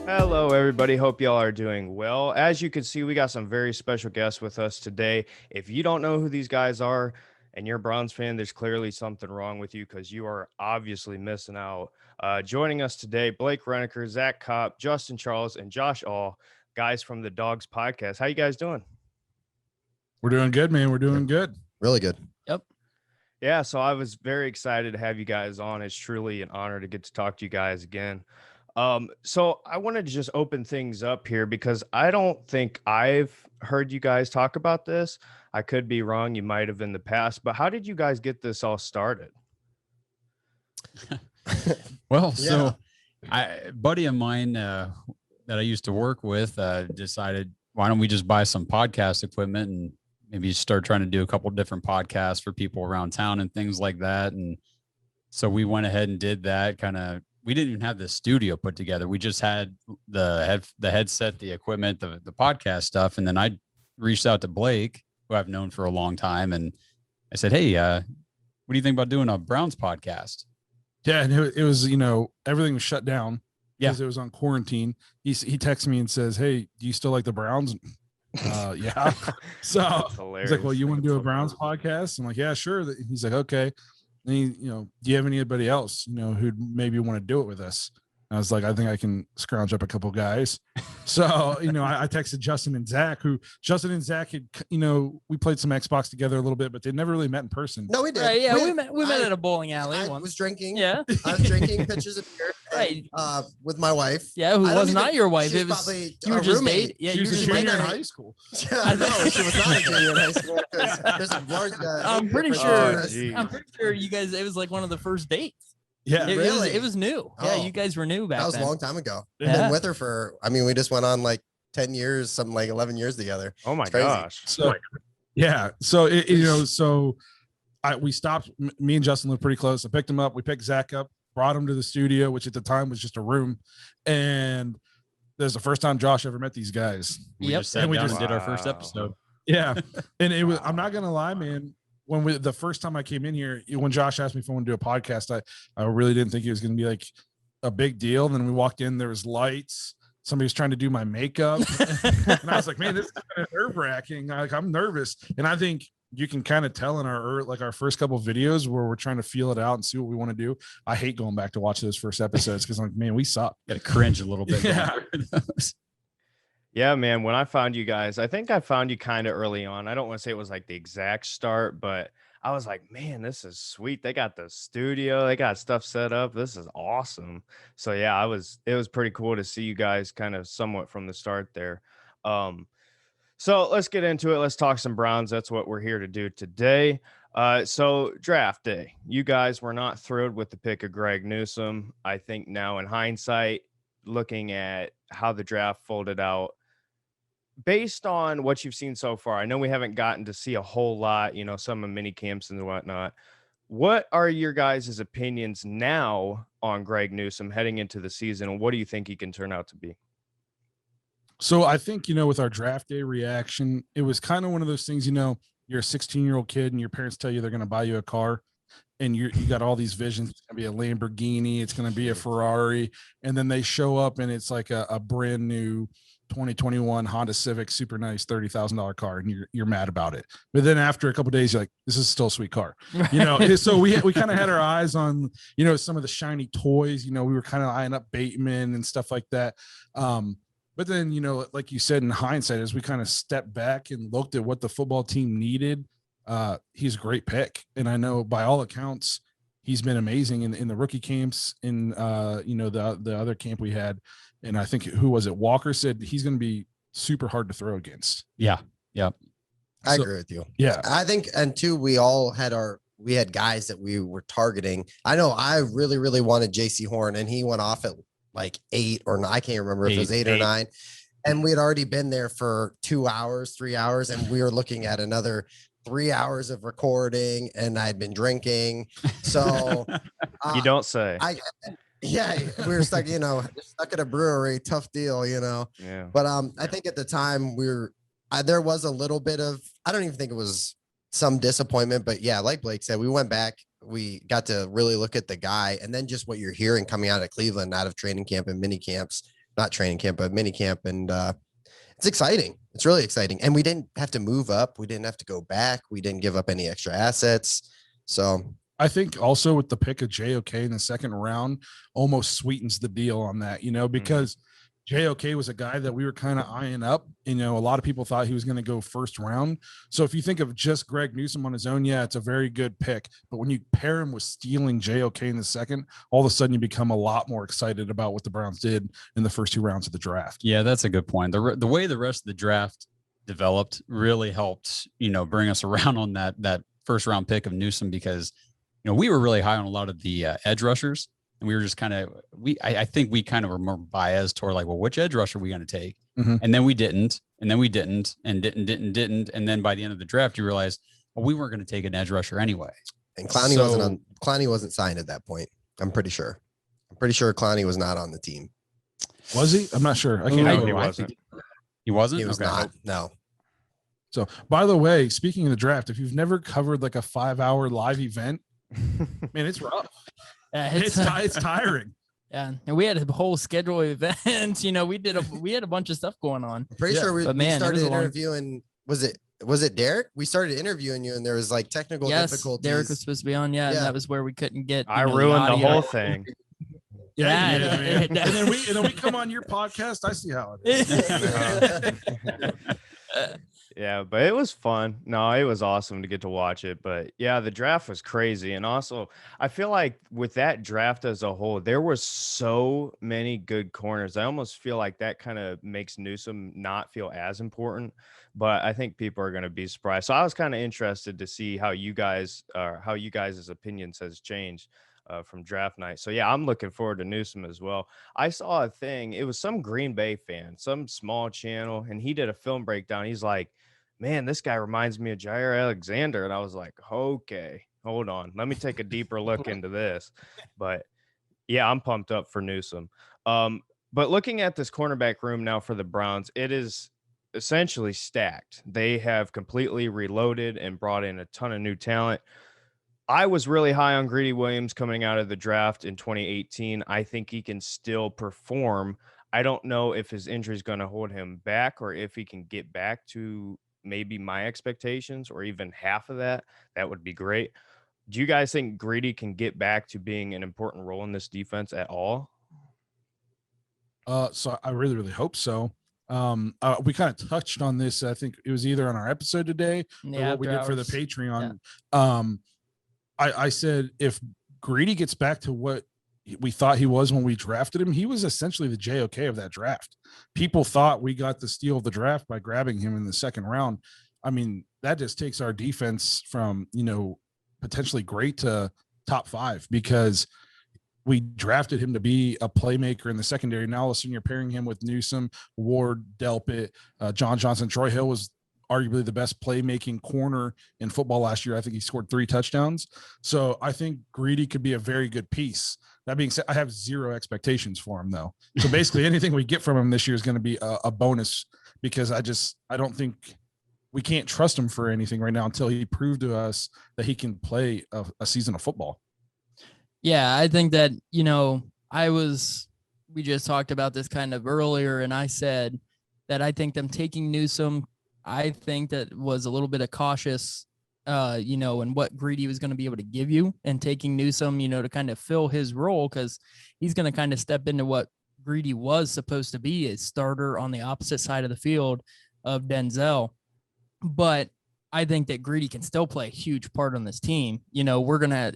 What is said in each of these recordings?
Hello, everybody. Hope y'all are doing well. As you can see, we got some very special guests with us today. If you don't know who these guys are and you're a Browns fan, there's clearly something wrong with you because you are obviously missing out. Joining us today, Blake Reneker, Zach Kopp, Justin Charles, and Josh All, guys from the Dawgs podcast. How you guys doing? We're doing good, man. We're doing good. Really good. Yep. Yeah, so I was very excited to have you guys on. It's truly an honor to get to talk to you guys again. So I wanted to just open things up here because I don't think I've heard you guys talk about this. I could be wrong. You might have in the past, but how did you guys get this all started? Well, so a buddy of mine that I used to work with decided, why don't we just buy some podcast equipment and maybe start trying to do a couple different podcasts for people around town and things like that. And so we went ahead and did that. We didn't even have the studio put together. We just had the headset, the equipment, the podcast stuff. And then I reached out to Blake, who I've known for a long time. And I said, hey, what do you think about doing a Browns podcast? Yeah. And it was, everything was shut down because it was on quarantine. He texted me and says, hey, do you still like the Browns? Yeah. So he's like, well, you want to do a Browns podcast? I'm like, yeah, sure. He's like, okay. And he, do you have anybody else, who'd maybe want to do it with us? And I was like, I think I can scrounge up a couple guys. So, I texted Justin and Zach, had, we played some Xbox together a little bit, but they never really met in person. No, we did. Right, yeah, we met at a bowling alley. I was drinking. Yeah. I was drinking pitchers of beer with my wife. Yeah, who was not your wife. It was you were just dating. Yeah, she was a junior in high school. I know she was not a junior in high school. There's a large I'm pretty sure you guys. It was like one of the first dates. Yeah, it was new. Yeah, you guys were new back then. That was a long time ago. Yeah. I've been with her for, we just went on like 10 years, something like 11 years together. Oh my gosh. So, yeah. So, we stopped. Me and Justin lived pretty close. I picked him up. We picked Zach up, brought him to the studio, which at the time was just a room. And there's the first time Josh ever met these guys. We just sat down and did our first episode. Yeah. And it was, I'm not going to lie, man. The first time I came in here, when Josh asked me if I want to do a podcast, I really didn't think it was going to be like a big deal. And then we walked in, there was lights. Somebody was trying to do my makeup. And I was like, man, this is kind of nerve wracking. I'm nervous. And I think you can kind of tell in our first couple of videos where we're trying to feel it out and see what we want to do. I hate going back to watch those first episodes because I'm like, man, we suck. Got to cringe a little bit. Yeah. Yeah, man, when I found you guys, I think I found you kind of early on. I don't want to say it was like the exact start, but I was like, man, this is sweet. They got the studio, they got stuff set up. This is awesome. So yeah, it was pretty cool to see you guys kind of somewhat from the start there. So let's get into it. Let's talk some Browns. That's what we're here to do today. So draft day, you guys were not thrilled with the pick of Greg Newsome. I think now in hindsight, looking at how the draft folded out, based on what you've seen so far, I know we haven't gotten to see a whole lot, some of mini camps and whatnot. What are your guys' opinions now on Greg Newsome heading into the season? And what do you think he can turn out to be? So I think, with our draft day reaction, it was kind of one of those things, you're a 16-year-old kid and your parents tell you they're going to buy you a car and you got all these visions. It's going to be a Lamborghini. It's going to be a Ferrari. And then they show up and it's like a brand new 2021 Honda Civic, super nice $30,000 car, and you're mad about it. But then after a couple of days, you're like, this is still a sweet car, So we kind of had our eyes on some of the shiny toys. We were kind of eyeing up Bateman and stuff like that. But then like you said, in hindsight, as we kind of stepped back and looked at what the football team needed, he's a great pick, and I know by all accounts he's been amazing in the rookie camps, in the other camp we had. And I think, who was it? Walker said he's going to be super hard to throw against. Yeah. Yeah. I agree with you. Yeah. I think, and two, we had guys that we were targeting. I know I really, really wanted JC Horn, and he went off at like 8 or 9. I can't remember if it was 8 or 9. And we had already been there for 2 hours, 3 hours. And we were looking at another 3 hours of recording, and I'd been drinking. So you don't say. Yeah, we were stuck, stuck at a brewery, tough deal, Yeah. But I think at the time there was a little bit of, I don't even think it was some disappointment, but yeah, like Blake said, we went back, we got to really look at the guy, and then just what you're hearing coming out of Cleveland, out of training camp and mini camps, not training camp, but mini camp. And it's exciting. It's really exciting. And we didn't have to move up. We didn't have to go back. We didn't give up any extra assets. So I think also with the pick of JOK in the second round almost sweetens the deal on that, because JOK was a guy that we were kind of eyeing up. A lot of people thought he was going to go first round. So if you think of just Greg Newsome on his own, yeah, it's a very good pick. But when you pair him with stealing JOK in the second, all of a sudden you become a lot more excited about what the Browns did in the first 2 rounds of the draft. Yeah, that's a good point. The way the rest of the draft developed really helped, bring us around on that first round pick of Newsome, because, we were really high on a lot of the edge rushers. And we were just I think we kind of were more biased toward like, well, which edge rusher are we going to take? Mm-hmm. And then we didn't, and then we didn't. And then by the end of the draft, you realize, well, we weren't going to take an edge rusher anyway. And Clowney wasn't signed at that point. I'm pretty sure Clowney was not on the team. Was he? I'm not sure. I can't remember. He wasn't. He wasn't? He was not. No. So, by the way, speaking of the draft, if you've never covered like a 5-hour live event, man, it's rough. It's tiring. Yeah, and we had a whole schedule of events. We had a bunch of stuff going on. I'm pretty sure we started interviewing. Was it Derek? We started interviewing you, and there was like technical difficulties. Derek was supposed to be on. Yeah, and that was where we couldn't get. I ruined the whole thing. Yeah, and then we come on your podcast. I see how it is. Yeah, but it was fun. No, it was awesome to get to watch it. But yeah, the draft was crazy. And also, I feel like with that draft as a whole, there were so many good corners. I almost feel like that kind of makes Newsome not feel as important. But I think people are going to be surprised. So I was kind of interested to see how you guys' opinions has changed from draft night. So yeah, I'm looking forward to Newsome as well. I saw a thing. It was some Green Bay fan, some small channel, and he did a film breakdown. He's like, man, this guy reminds me of Jair Alexander. And I was like, okay, hold on. Let me take a deeper look into this. But yeah, I'm pumped up for Newsome. But looking at this cornerback room now for the Browns, it is essentially stacked. They have completely reloaded and brought in a ton of new talent. I was really high on Greedy Williams coming out of the draft in 2018. I think he can still perform. I don't know if his injury is going to hold him back or if he can get back to maybe my expectations or even half of that. That would be great. Do you guys think Greedy can get back to being an important role in this defense at all? So I really, really hope so. We kind of touched on this. I think it was either on our episode today or what we did for the Patreon. Yeah. I said, if Greedy gets back to what we thought he was when we drafted him, he was essentially the JOK of that draft. People thought we got the steal of the draft by grabbing him in the second round. I mean, that just takes our defense from, potentially great to top 5, because we drafted him to be a playmaker in the secondary. Now all of a sudden you're pairing him with Newsome, Ward, Delpit, John Johnson. Troy Hill was arguably the best playmaking corner in football last year. I think he scored 3 touchdowns. So I think Greedy could be a very good piece. That being said, I have 0 expectations for him, though. So basically anything we get from him this year is going to be a bonus, because I don't think we can't trust him for anything right now until he proved to us that he can play a season of football. Yeah, I think that, we just talked about this kind of earlier, and I said that I think them taking Newsome, I think that was a little bit of cautious, and what Greedy was going to be able to give you, and taking Newsome, to kind of fill his role, because he's going to kind of step into what Greedy was supposed to be, a starter on the opposite side of the field of Denzel. But I think that Greedy can still play a huge part on this team. We're going to,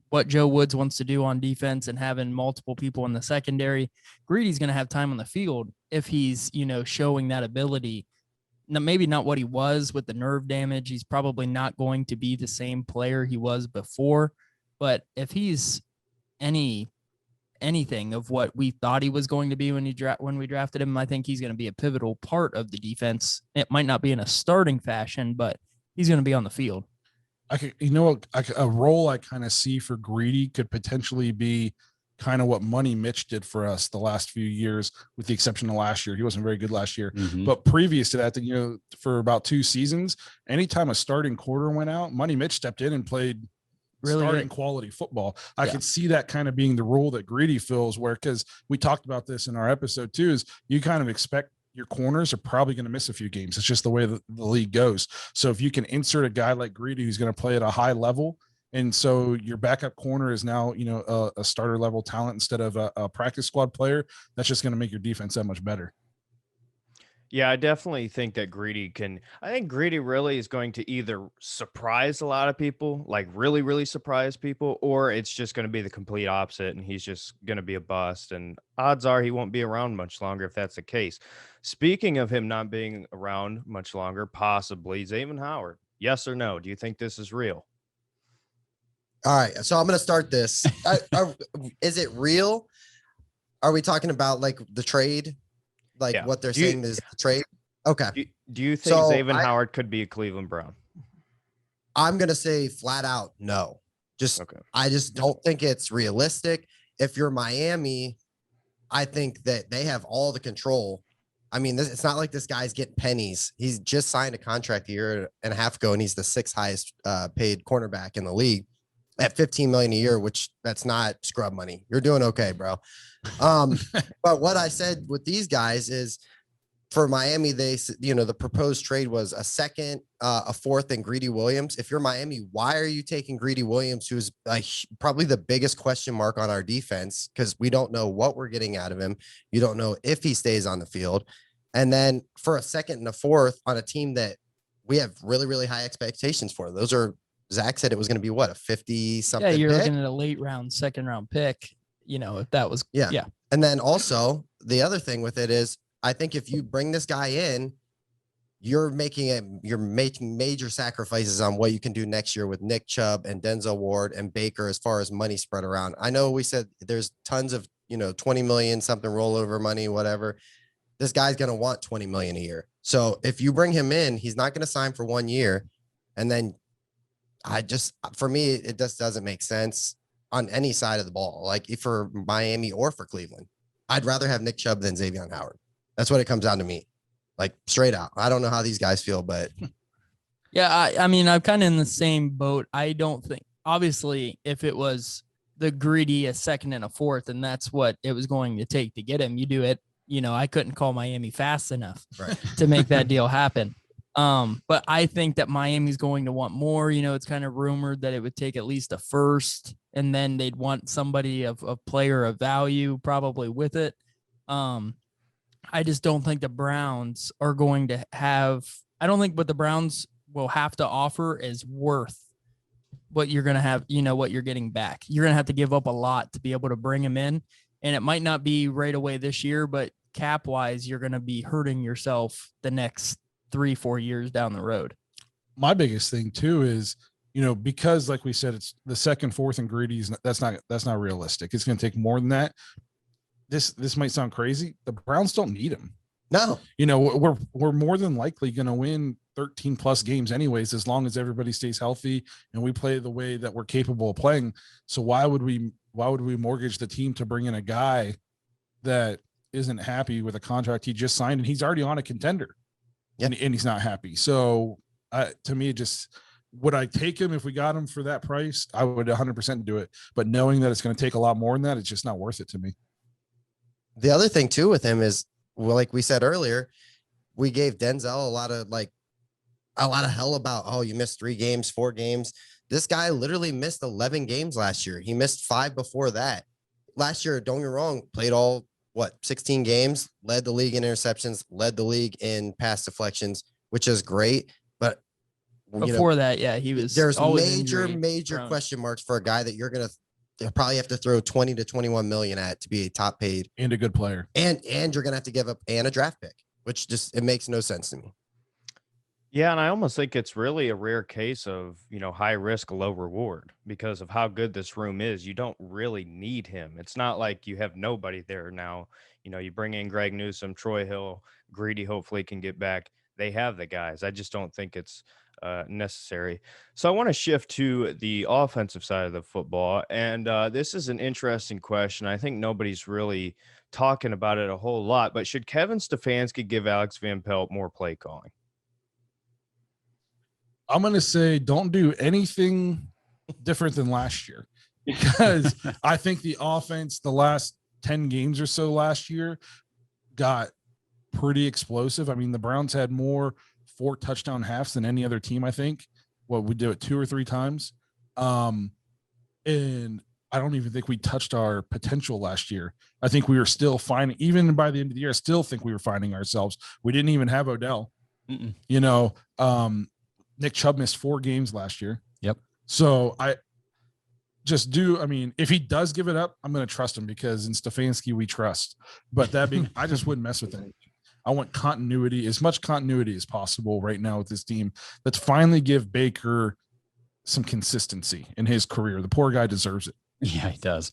what Joe Woods wants to do on defense and having multiple people in the secondary, Greedy's going to have time on the field if he's, showing that ability. Now, maybe not what he was with the nerve damage. He's probably not going to be the same player he was before, but if he's anything of what we thought he was going to be when we drafted him, I think he's going to be a pivotal part of the defense. It might not be in a starting fashion, but he's going to be on the field. A role I kind of see for Greedy could potentially be kind of what Money Mitch did for us the last few years, with the exception of last year. He wasn't very good last year. But previous to that, for about 2 seasons, anytime a starting quarter went out, Money Mitch stepped in and played really starting quality football. I could see that kind of being the role that Greedy fills, where, because we talked about this in our episode too, is you kind of expect your corners are probably going to miss a few games. It's just the way the league goes. So if you can insert a guy like Greedy who's going to play at a high level, and so your backup corner is now, a starter level talent instead of a practice squad player, that's just going to make your defense that much better. Yeah, I definitely think that I think Greedy really is going to either surprise a lot of people, like really, really surprise people, or it's just going to be the complete opposite and he's just going to be a bust. And odds are he won't be around much longer if that's the case. Speaking of him not being around much longer, possibly Xavier Howard. Yes or no? Do you think this is real? All right. So I'm going to start this. Is it real? Are we talking about like the trade? Like what they're saying is the trade? Okay. Do you think Xavier Howard could be a Cleveland Brown? I'm going to say flat out no. I just don't think it's realistic. If you're Miami, I think that they have all the control. I mean, it's not like this guy's getting pennies. He's just signed a contract a year and a half ago, and he's the 6th highest paid cornerback in the league at $15 million a year, which that's not scrub money. You're doing okay, bro. But what I said with these guys is, for Miami, the proposed trade was a 2nd, a 4th, and Greedy Williams. If you're Miami, why are you taking Greedy Williams, who's probably the biggest question mark on our defense, because we don't know what we're getting out of him. You don't know if he stays on the field. And then for a 2nd and a 4th on a team that we have really, really high expectations for. Those are, Zach said it was going to be what, a 50-something Yeah, you're pick? looking at a late round, 2nd round pick, if that was. Yeah. And then also the other thing with it is, I think if you bring this guy in, you're making major sacrifices on what you can do next year with Nick Chubb and Denzel Ward and Baker as far as money spread around. I know we said there's tons of, 20 million something rollover money, whatever. This guy's going to want 20 million a year. So if you bring him in, he's not going to sign for 1 year. And then for me, it just doesn't make sense on any side of the ball, like for Miami or for Cleveland. I'd rather have Nick Chubb than Xavier Howard. That's what it comes down to me, like straight out. I don't know how these guys feel, but yeah, I mean, I'm kind of in the same boat. I don't think, obviously, if it was the Greedy, a 2nd and a 4th, and that's what it was going to take to get him, you do it. I couldn't call Miami fast enough to make that deal happen. But I think that Miami's going to want more. It's kind of rumored that it would take at least a 1st, and then they'd want somebody of player of value probably with it. I just don't think the Browns are going to have. I don't think what the Browns will have to offer is worth what you're going to have. What you're getting back. You're going to have to give up a lot to be able to bring him in, and it might not be right away this year, but cap wise, you're going to be hurting yourself the next 3-4 years down the road. My biggest thing too is, because like we said, it's the 2nd, 4th, and Greedy's. That's not realistic. It's going to take more than that. This might sound crazy. The Browns don't need him. No, we're more than likely going to win 13 plus games anyways, as long as everybody stays healthy and we play the way that we're capable of playing. So why would we mortgage the team to bring in a guy that isn't happy with a contract he just signed, and he's already on a contender, and he's not happy. So to me, would I take him if we got him for that price? I would 100% do it. But knowing that it's going to take a lot more than that, it's just not worth it to me. The other thing too with him is, well, like we said earlier, we gave Denzel a lot of hell about, oh, you missed 3 games, 4 games. This guy literally missed 11 games last year. He missed 5 before that. Last year, don't get me wrong, played 16 games, led the league in interceptions, led the league in pass deflections, which is great. But before that, he was. There's major question marks for a guy that you're going to probably have to throw 20 to 21 million at to be a top paid and a good player. And you're going to have to give up a draft pick, which it makes no sense to me. Yeah. And I almost think it's really a rare case of, high risk, low reward because of how good this room is. You don't really need him. It's not like you have nobody there now. You bring in Greg Newsome, Troy Hill, Greedy hopefully can get back. they have the guys. I just don't think it's necessary. So I want to shift to the offensive side of the football. And this is an interesting question. I think nobody's really talking about it a whole lot, but should Kevin Stefanski give Alex Van Pelt more play calling? I'm going to say don't do anything different than last year, because I think the offense, the last 10 games or so last year, got pretty explosive. I mean, the Browns had more 4 touchdown halves than any other team, I think. What, we do it 2 or 3 times. And I don't even think we touched our potential last year. I think we were still finding, even by the end of the year, I still think we were finding ourselves. We didn't even have Odell. You know, Nick Chubb missed 4 games last year. Yep. So I mean, if he does give it up, I'm going to trust him, because in Stefanski we trust. But that being, I just wouldn't mess with it. I want continuity, as much continuity as possible right now with this team. Let's finally give Baker some consistency in his career. The poor guy deserves it. Yeah, he does.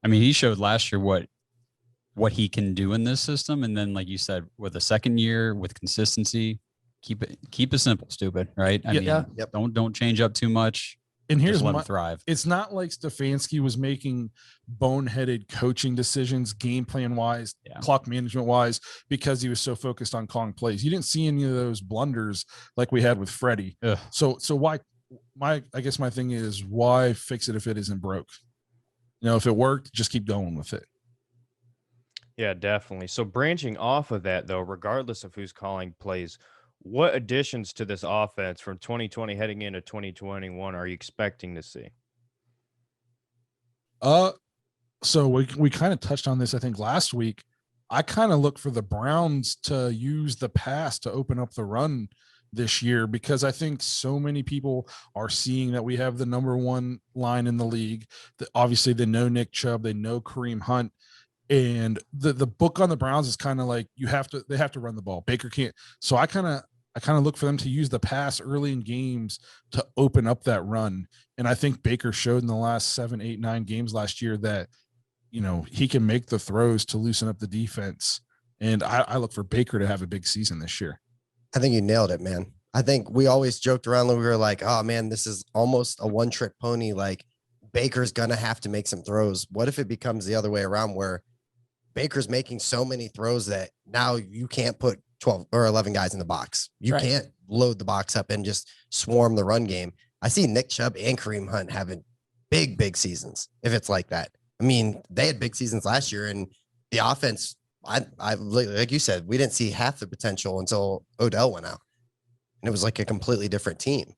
I mean, he showed last year what he can do in this system. And then, like you said, with a second year with consistency, keep it simple, stupid, right? I mean, don't change up too much. And here's let him thrive. It's not like Stefanski was making boneheaded coaching decisions, game plan wise, clock management wise, because he was so focused on calling plays. You didn't see any of those blunders like we had with Freddie. Ugh. So why? I guess my thing is, why fix it if it isn't broke? You know, if it worked, just keep going with it. Yeah, definitely. So branching off of that, though, regardless of who's calling plays, what additions to this offense from 2020 heading into 2021 are you expecting to see? So we kind of touched on this, I think, last week. I kind of look for the Browns to use the pass to open up the run this year, because I think so many people are seeing that we have the number 1 line in the league. Obviously, they know Nick Chubb, they know Kareem Hunt. And the book on the Browns is kind of like, they have to run the ball. Baker can't. So I kind of look for them to use the pass early in games to open up that run. And I think Baker showed in the last 7, 8, 9 games last year that, you know, he can make the throws to loosen up the defense. And I look for Baker to have a big season this year. I think you nailed it, man. I think we always joked around that we were like, oh man, this is almost a one-trick pony. Like, Baker's going to have to make some throws. What if it becomes the other way around, where Baker's making so many throws that now you can't put 12 or 11 guys in the box. You can't load the box up and just swarm the run game. I see Nick Chubb and Kareem Hunt having big seasons if it's like that. I mean, they had big seasons last year, and the offense, I like you said, we didn't see half the potential until Odell went out, and it was like a completely different team.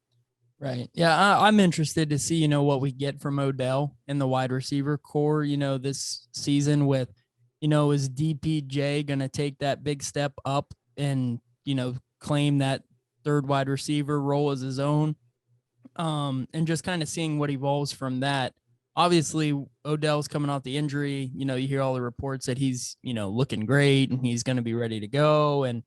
Right. Yeah. I'm interested to see, you know, what we get from Odell in the wide receiver core, you know, this season with, you know, is DPJ going to take that big step up and, you know, claim that third wide receiver role as his own? And just kind of seeing what evolves from that. Obviously, Odell's coming off the injury. You know, you hear all the reports that he's, you know, looking great and he's going to be ready to go. And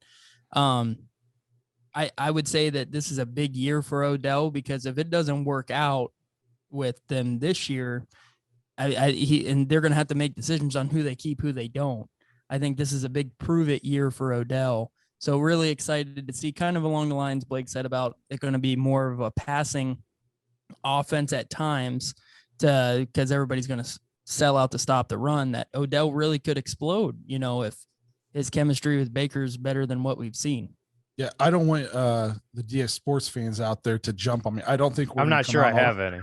I would say that this is a big year for Odell, because if it doesn't work out with them this year, and they're going to have to make decisions on who they keep, who they don't. I think this is a big prove it year for Odell. So really excited to see, kind of along the lines Blake said about it going to be more of a passing offense at times, because everybody's going to sell out to stop the run, that Odell really could explode, you know, if his chemistry with Baker is better than what we've seen. Yeah, I don't want the DS sports fans out there to jump on me. I don't think I'm not sure I have any.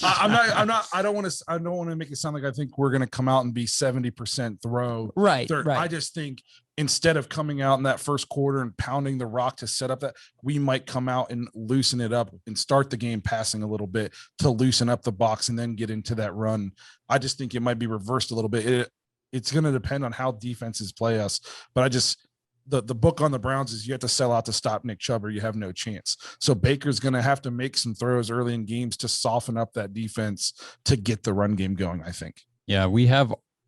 I don't want to make it sound like I think we're going to come out and be 70% throw. Right. I just think instead of coming out in that first quarter and pounding the rock to set up that, we might come out and loosen it up and start the game passing a little bit to loosen up the box and then get into that run. I just think it might be reversed a little bit. It's going to depend on how defenses play us, but the book on the Browns is you have to sell out to stop Nick Chubb or you have no chance. So Baker's going to have to make some throws early in games to soften up that defense to get the run game going, I think. Yeah,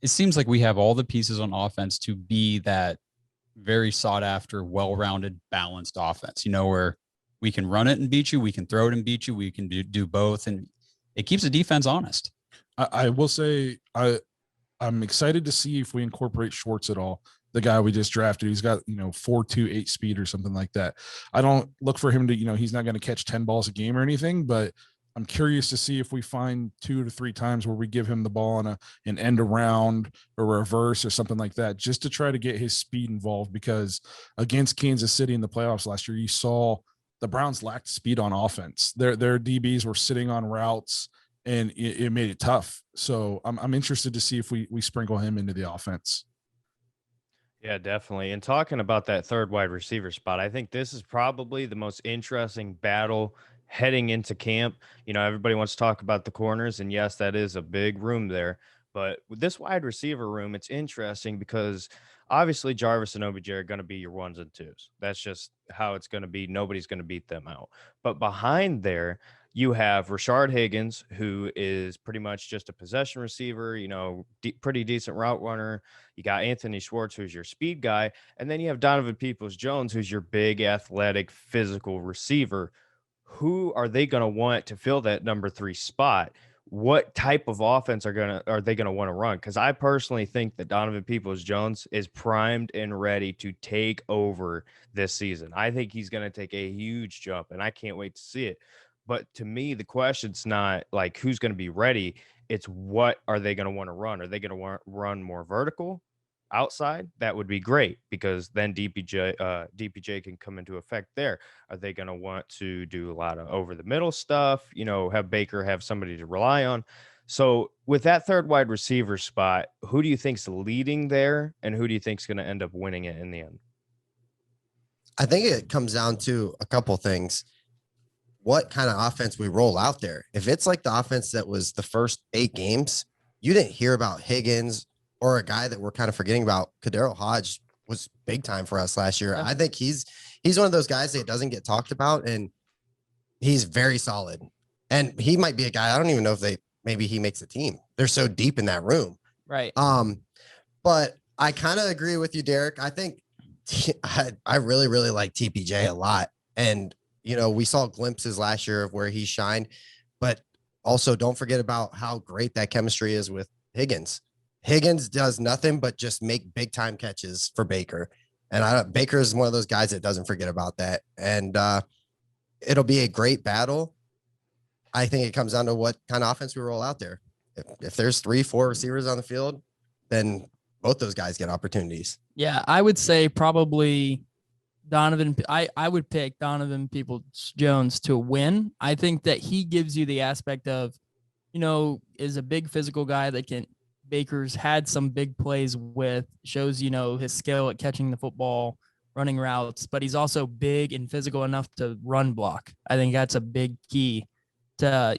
it seems like we have all the pieces on offense to be that very sought after, well-rounded, balanced offense, you know, where we can run it and beat you. We can throw it and beat you. We can do both. And it keeps the defense honest. I will say I'm excited to see if we incorporate Schwartz at all. the guy we just drafted. He's got, 4.28 speed or something like that. I don't look for him to, he's not going to catch 10 balls a game or anything, but I'm curious to see if we find 2 to 3 times where we give him the ball on an end around or reverse or something like that, just to try to get his speed involved, because against Kansas City in the playoffs last year, you saw the Browns lacked speed on offense. Their DBs were sitting on routes, and it made it tough. So I'm interested to see if we sprinkle him into the offense. Yeah, definitely. And talking about that third wide receiver spot, I think this is probably the most interesting battle heading into camp. Everybody wants to talk about the corners, and yes, that is a big room there. But with this wide receiver room, it's interesting because obviously Jarvis and OBJ are going to be your ones and twos. That's just how it's going to be. Nobody's going to beat them out. But behind there, you have Rashard Higgins, who is pretty much just a possession receiver, pretty decent route runner. You got Anthony Schwartz, who's your speed guy. And then you have Donovan Peoples-Jones, who's your big, athletic, physical receiver. Who are they going to want to fill that number 3 spot? What type of offense are they going to want to run? Because I personally think that Donovan Peoples-Jones is primed and ready to take over this season. I think he's going to take a huge jump, and I can't wait to see it. But to me, the question's not like who's going to be ready. It's what are they going to want to run? Are they going to want to run more vertical outside? That would be great, because then DPJ can come into effect there. Are they going to want to do a lot of over the middle stuff? Have Baker have somebody to rely on. So with that third wide receiver spot, who do you think's leading there, and who do you think's going to end up winning it in the end? I think it comes down to a couple things. What kind of offense we roll out there. If it's like the offense that was the first 8 games, you didn't hear about Higgins or a guy that we're kind of forgetting about. Kadero Hodge was big time for us last year. Yeah. I think he's one of those guys that doesn't get talked about, and he's very solid. And he might be a guy, I don't even know if maybe he makes a team. They're so deep in that room. Right. But I kind of agree with you, Derek. I think I really, really like TPJ a lot. And we saw glimpses last year of where he shined, but also don't forget about how great that chemistry is with Higgins. Higgins does nothing but just make big time catches for Baker. And Baker is one of those guys that doesn't forget about that. And it'll be a great battle. I think it comes down to what kind of offense we roll out there. If there's 3-4 receivers on the field, then both those guys get opportunities. Yeah, I would say probably Donovan. I would pick Donovan Peoples-Jones to win. I think that he gives you the aspect of, is a big physical guy that Baker's had some big plays with, shows, his skill at catching the football, running routes, but he's also big and physical enough to run block. I think that's a big key to,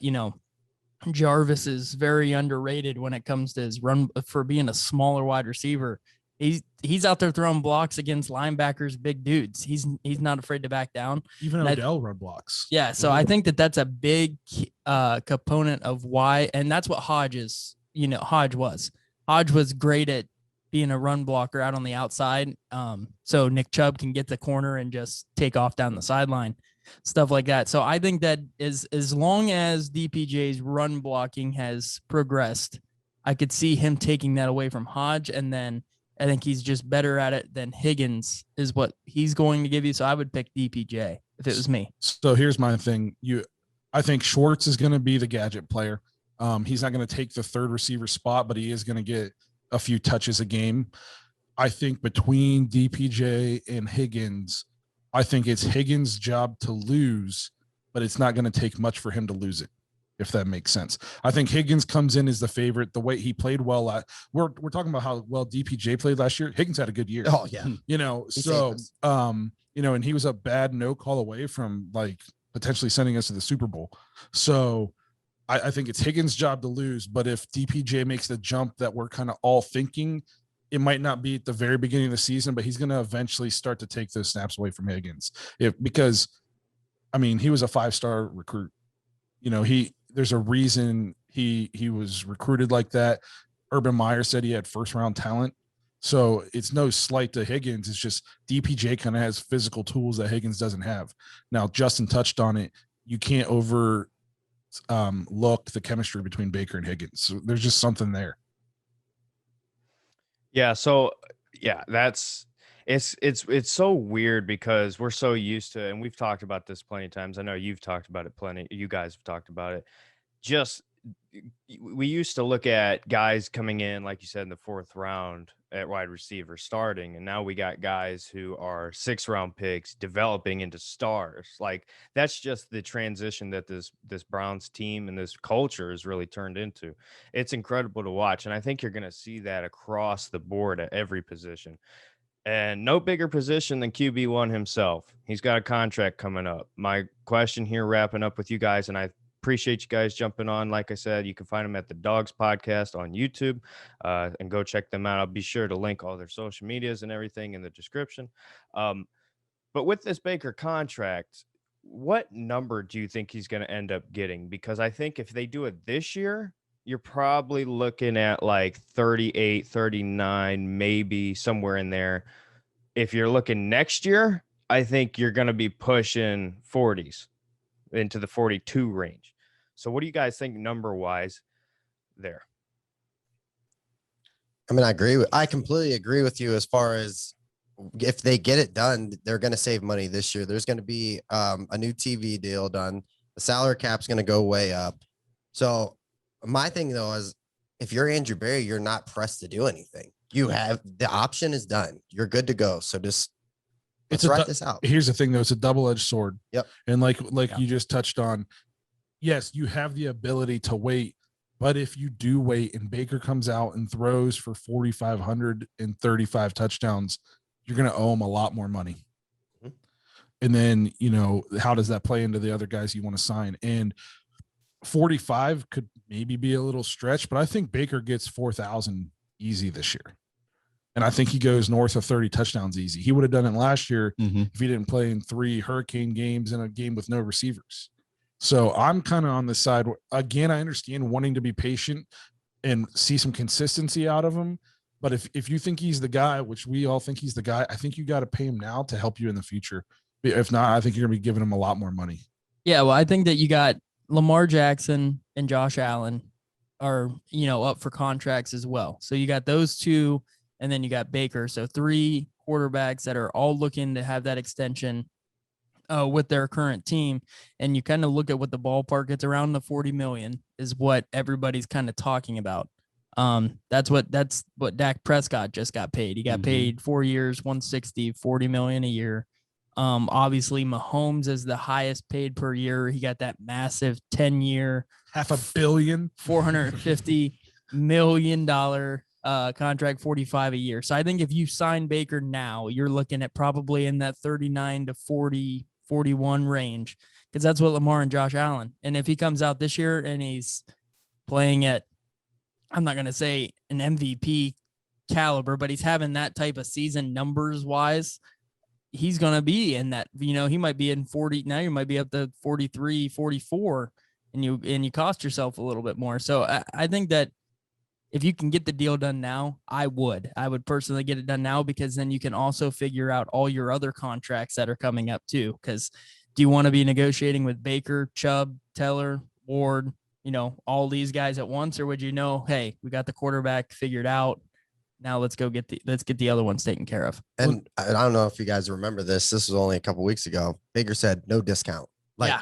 Jarvis is very underrated when it comes to his run for being a smaller wide receiver. He's out there throwing blocks against linebackers, big dudes. He's not afraid to back down. Even Odell run blocks. Yeah. So I think that's a big component of why, and that's what Hodge is. Hodge was great at being a run blocker out on the outside. So Nick Chubb can get the corner and just take off down the sideline, stuff like that. So I think that as long as DPJ's run blocking has progressed, I could see him taking that away from Hodge. And then I think he's just better at it than Higgins is what he's going to give you. So I would pick DPJ if it was me. So here's my thing. I think Schwartz is going to be the gadget player. He's not going to take the third receiver spot, but he is going to get a few touches a game. I think between DPJ and Higgins, I think it's Higgins' job to lose, but it's not going to take much for him to lose it, if that makes sense. I think Higgins comes in as the favorite. The way he played well, we're talking about how well DPJ played last year. Higgins had a good year. Oh yeah, and he was a bad no call away from like potentially sending us to the Super Bowl. So I think it's Higgins' job to lose. But if DPJ makes the jump that we're kind of all thinking, it might not be at the very beginning of the season, but he's going to eventually start to take those snaps away from Higgins. Because he was a 5-star recruit. There's a reason he was recruited like that. Urban Meyer said he had first-round talent. So it's no slight to Higgins. It's just DPJ kind of has physical tools that Higgins doesn't have. Now, Justin touched on it. You can't look the chemistry between Baker and Higgins. So there's just something there. Yeah. So, Yeah, it's so weird because we're so used to, and we've talked about this plenty of times. I know you've talked about it plenty. You guys have talked about it. Just we used to look at guys coming in, like you said, in the 4th round at wide receiver starting, and now we got guys who are 6th-round picks developing into stars. Like, that's just the transition that this Browns team and this culture has really turned into. It's incredible to watch, and I think you're going to see that across the board at every position. And no bigger position than QB1 himself. He's got a contract coming up. My question here, wrapping up with you guys, and I appreciate you guys jumping on. Like I said, you can find them at the Dawgs podcast on YouTube, and go check them out. I'll be sure to link all their social medias and everything in the description. But with this Baker contract, what number do you think he's going to end up getting? Because I think if they do it this year, you're probably looking at like 38, 39, maybe somewhere in there. If you're looking next year, I think you're going to be pushing 40s into the 42 range. So what do you guys think number wise there? I mean, I completely agree with you as far as if they get it done, they're going to save money this year. There's going to be a new TV deal done. The salary cap's going to go way up. So my thing though is if you're Andrew Berry, you're not pressed to do anything. You have the option is done. You're good to go. So just let's write this out. Here's the thing though. It's a double-edged sword. Yep. And like you just touched on, yes, you have the ability to wait, but if you do wait and Baker comes out and throws for 4,535 touchdowns, you're going to owe him a lot more money. Mm-hmm. And then, how does that play into the other guys you want to sign? And 45 could maybe be a little stretch, but I think Baker gets 4,000 easy this year. And I think he goes north of 30 touchdowns easy. He would have done it last year if he didn't play in 3 hurricane games in a game with no receivers. So I'm kind of on the side. Again, I understand wanting to be patient and see some consistency out of him. But if you think he's the guy, which we all think he's the guy, I think you got to pay him now to help you in the future. If not, I think you're going to be giving him a lot more money. Yeah, well, I think that you got Lamar Jackson and Josh Allen are, up for contracts as well. So you got those two, and then you got Baker. So 3 quarterbacks that are all looking to have that extension with their current team. And you kind of look at what the ballpark gets around the 40 million is what everybody's kind of talking about. That's what Dak Prescott just got paid. He got paid 4 years, 160, 40 million a year. Obviously Mahomes is the highest paid per year. He got that massive 10-year, $500 million, $450 million contract, 45 a year. So I think if you sign Baker now, you're looking at probably in that 39 to 40, 41 range, because that's what Lamar and Josh Allen. And if he comes out this year and he's playing at, I'm not going to say an MVP caliber, but he's having that type of season numbers wise, he's going to be in that, he might be in 40. Now you might be up to 43, 44, and you cost yourself a little bit more. So I think that if you can get the deal done now, I would personally get it done now, because then you can also figure out all your other contracts that are coming up too. Because do you want to be negotiating with Baker, Chubb, Teller, Ward, all these guys at once, or would hey, we got the quarterback figured out. Now let's get the other ones taken care of. And I don't know if you guys remember this. This was only a couple of weeks ago. Baker said no discount.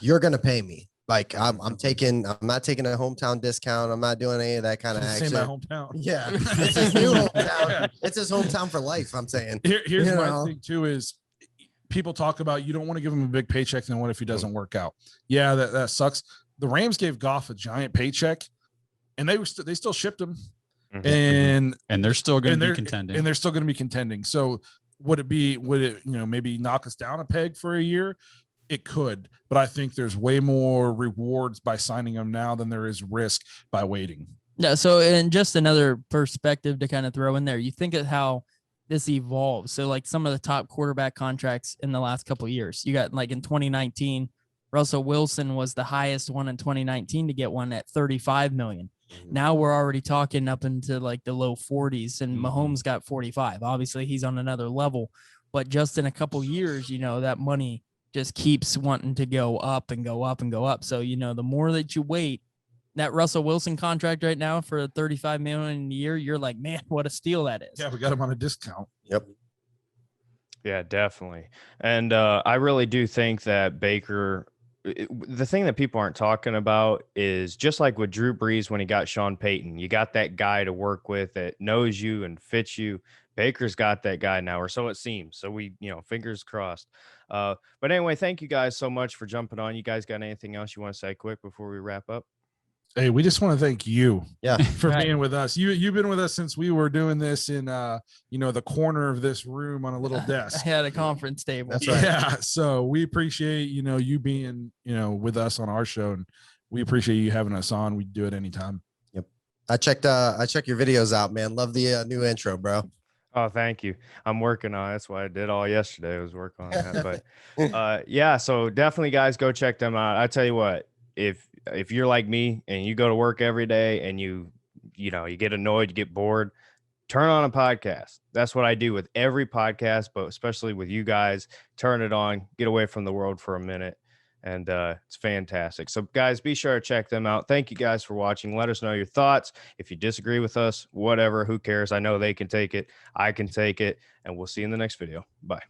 You're going to pay me. I'm not taking a hometown discount. I'm not doing any of that kind of action. My hometown. Yeah. It's his new hometown. It's his hometown for life. I'm saying. Here's my thing too is people talk about you don't want to give him a big paycheck. Then what if he doesn't work out? Yeah, that sucks. The Rams gave Goff a giant paycheck, and they still shipped him. And they're still going to be contending. And they're still going to be contending. So would it maybe knock us down a peg for a year? It could, but I think there's way more rewards by signing them now than there is risk by waiting. Yeah. So, and just another perspective to kind of throw in there, you think of how this evolves. So like some of the top quarterback contracts in the last couple of years, you got like in 2019, Russell Wilson was the highest one in 2019 to get one at 35 million. Now we're already talking up into like the low 40s, and Mahomes got 45. Obviously he's on another level, but just in a couple years, that money just keeps wanting to go up and go up and go up. So, the more that you wait, that Russell Wilson contract right now for $35 million a year, you're like, man, what a steal that is. Yeah, we got him on a discount. Yep. Yeah, definitely. And I really do think that Baker, the thing that people aren't talking about is just like with Drew Brees when he got Sean Payton, you got that guy to work with that knows you and fits you. Baker's got that guy now, or so it seems. So we, fingers crossed. But anyway, thank you guys so much for jumping on. You guys got anything else you want to say quick before we wrap up? Hey, we just want to thank you for Right. being with us. You've been with us since we were doing this in the corner of this room on a little I desk. had a conference table. That's right. Yeah. So we appreciate, you being, with us on our show, and we appreciate you having us on. We do it anytime. Yep. I checked your videos out, man. Love the new intro, bro. Oh, thank you. I'm working on it. That's what I did all yesterday. I was working on that. But yeah, so definitely guys go check them out. I tell you what, if you're like me and you go to work every day and you get annoyed, you get bored, turn on a podcast. That's what I do with every podcast, but especially with you guys. Turn it on, get away from the world for a minute. And it's fantastic. So guys, be sure to check them out. Thank you guys for watching. Let us know your thoughts. If you disagree with us, whatever, who cares? I know they can take it. I can take it. And we'll see you in the next video. Bye.